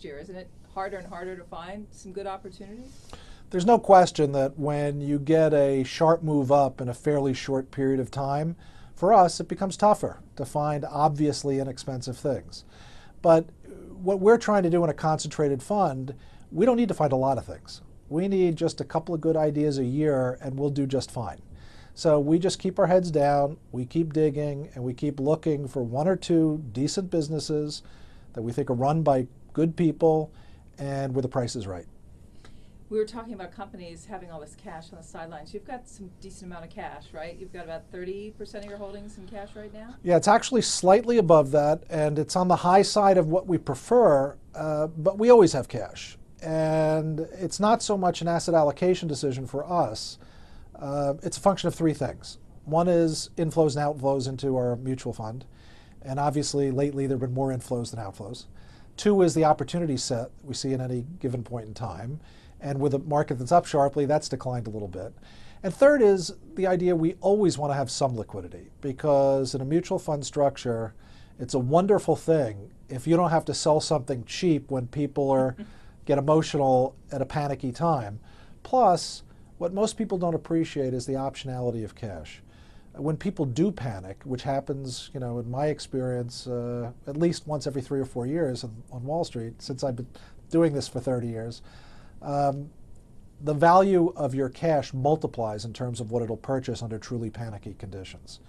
year. Isn't it harder and harder to find some good opportunities? There's no question that when you get a sharp move up in a fairly short period of time, for us, it becomes tougher to find obviously inexpensive things. But what we're trying to do in a concentrated fund, we don't need to find a lot of things. We need just a couple of good ideas a year and we'll do just fine. So we just keep our heads down, we keep digging, and we keep looking for one or two decent businesses that we think are run by good people and where the price is right. We were talking about companies having all this cash on the sidelines. You've got some decent amount of cash, right? You've got about 30% of your holdings in cash right now? Yeah, it's actually slightly above that, and it's on the high side of what we prefer, but we always have cash. And it's not so much an asset allocation decision for us. It's a function of three things. One is inflows and outflows into our mutual fund. And obviously, lately, there have been more inflows than outflows. Two is the opportunity set we see at any given point in time. And with a market that's up sharply, that's declined a little bit. And third is the idea we always want to have some liquidity, because in a mutual fund structure, it's a wonderful thing if you don't have to sell something cheap when people get emotional at a panicky time. Plus, what most people don't appreciate is the optionality of cash. When people do panic, which happens, in my experience, at least once every 3 or 4 years on Wall Street, since I've been doing this for 30 years, the value of your cash multiplies in terms of what it'll purchase under truly panicky conditions.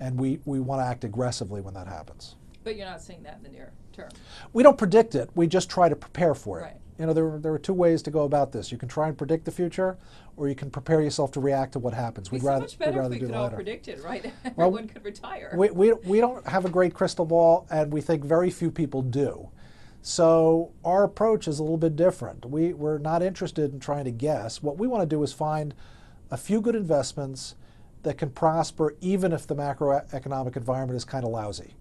And we want to act aggressively when that happens. But you're not seeing that in the near term. We don't predict it. We just try to prepare for it. Right. There are two ways to go about this. You can try and predict the future, or you can prepare yourself to react to what happens. We'd rather much better if we could all predict it, right? Well, everyone could retire. We don't have a great crystal ball, and we think very few people do. So our approach is a little bit different. We're not interested in trying to guess. What we want to do is find a few good investments that can prosper even if the macroeconomic environment is kind of lousy.